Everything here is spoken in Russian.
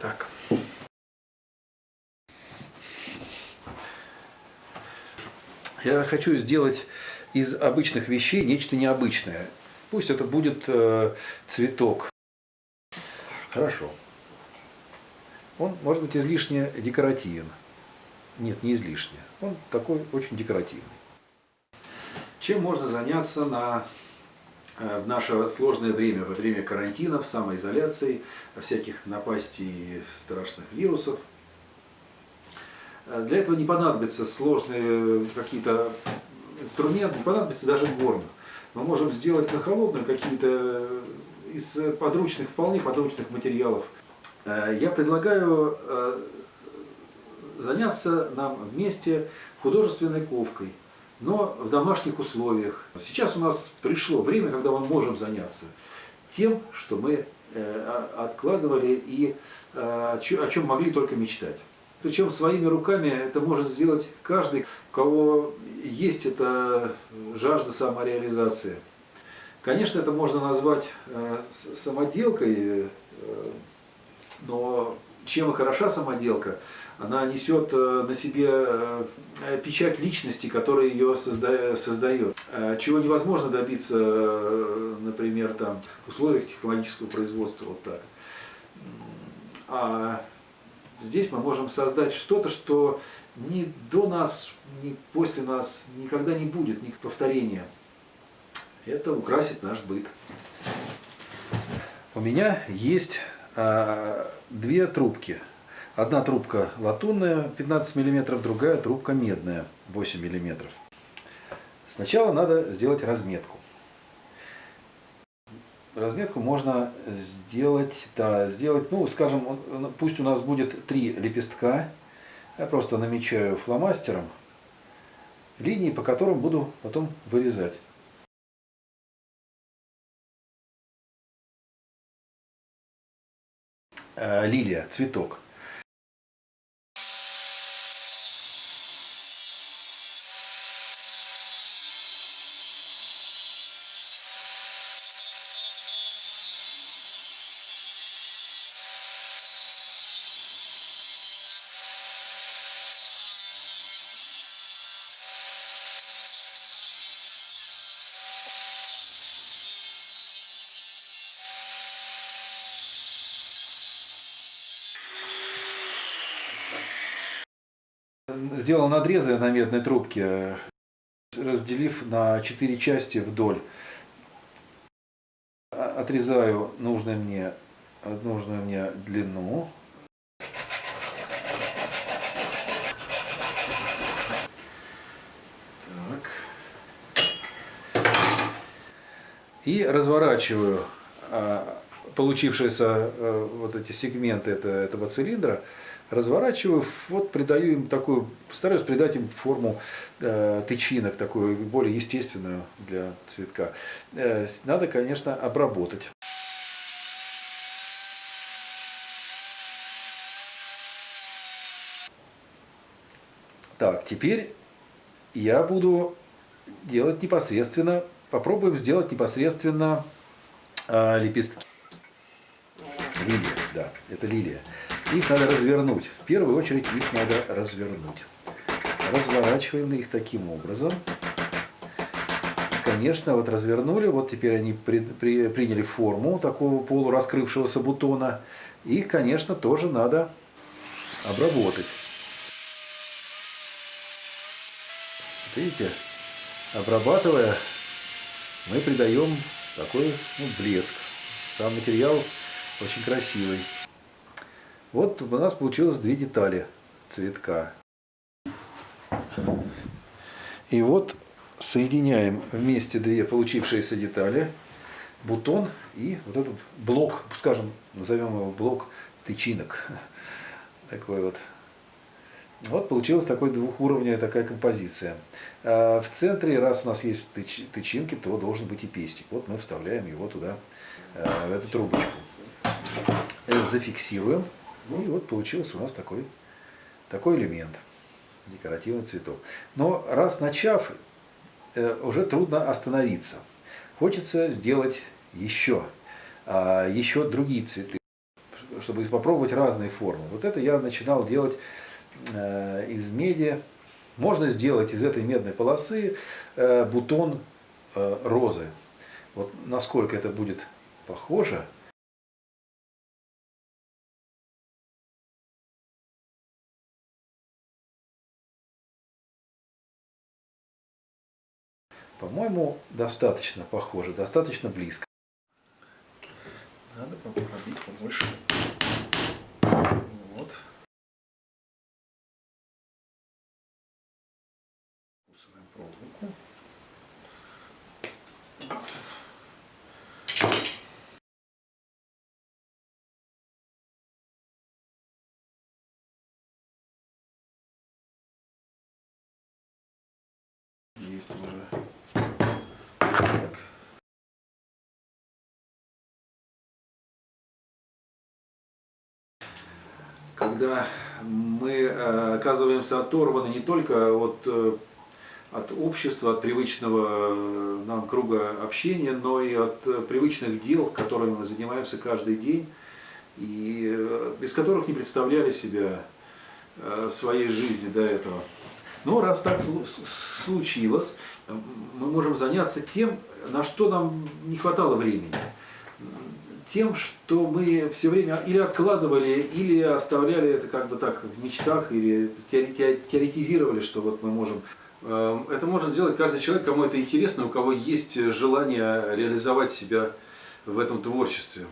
Так. Я хочу сделать из обычных вещей нечто необычное. Пусть это будет цветок. Хорошо. Он может быть излишне декоративен. Нет, не излишне. Он такой очень декоративный. Чем можно заняться в наше сложное время, во время карантина, самоизоляции, всяких напастей страшных вирусов? Для этого не понадобятся сложные какие-то инструменты, не понадобится даже горн. Мы можем сделать на холодную какие-то из подручных, вполне подручных материалов. Я предлагаю заняться нам вместе художественной ковкой, но в домашних условиях. Сейчас у нас пришло время, когда мы можем заняться тем, что мы откладывали и о чем могли только мечтать. Причем своими руками это может сделать каждый, у кого есть эта жажда самореализации. Конечно, это можно назвать самоделкой, но чем и хороша самоделка, она несет на себе печать личности, которая ее создает. Чего невозможно добиться, например, в условиях технологического производства вот так. А здесь мы можем создать что-то, что ни до нас, ни после нас никогда не будет, ни повторения. Это украсит наш быт. У меня есть две трубки. Одна трубка латунная 15 мм, другая трубка медная 8 мм. Сначала надо сделать разметку. Разметку можно сделать, ну, скажем, пусть у нас будет 3 лепестка. Я просто намечаю фломастером линии, по которым буду потом вырезать. Лилия, цветок. Сделал надрезы на медной трубке, разделив на 4 части вдоль. Отрезаю нужную мне длину. Так. И разворачиваю получившиеся вот эти сегменты этого цилиндра, разворачиваю, вот придаю им такую, постараюсь придать им форму тычинок, такую более естественную для цветка. Надо, конечно, обработать. Так, теперь я буду делать непосредственно, попробуем сделать непосредственно лепестки. Лилия, да, это лилия. Их надо развернуть. В первую очередь их надо развернуть. Разворачиваем их таким образом. Конечно, вот развернули, вот теперь они приняли форму такого полураскрывшегося бутона. Их, конечно, тоже надо обработать. Видите, обрабатывая, мы придаем такой блеск. Сам материал очень красивый. Вот у нас получилось 2 детали цветка. И вот соединяем вместе 2 получившиеся детали, бутон и вот этот блок, скажем, назовем его блок тычинок. Такой вот. Вот получилась такой двухуровневая такая композиция. В центре, раз у нас есть тычинки, то должен быть и пестик. Вот мы вставляем его туда, в эту трубочку. Зафиксируем. Ну и вот получился у нас такой элемент, декоративный цветок. Но раз начав, уже трудно остановиться. Хочется сделать еще другие цветы. чтобы попробовать разные формы. Вот это я начинал делать из меди. Можно сделать из этой медной полосы бутон розы. Вот насколько это будет похоже. По-моему, достаточно похоже, достаточно близко. Надо пробить побольше. Вот. Вкусываем проволоку. Есть уже. Так. Когда мы оказываемся оторваны не только от общества, от привычного нам круга общения, но и от привычных дел, которыми мы занимаемся каждый день, и без которых не представляли себя своей жизни до этого. Но раз так случилось, мы можем заняться тем, на что нам не хватало времени. Тем, что мы все время или откладывали, или оставляли это как бы так в мечтах, или теоретизировали, что вот мы можем. Это может сделать каждый человек, кому это интересно, у кого есть желание реализовать себя в этом творчестве.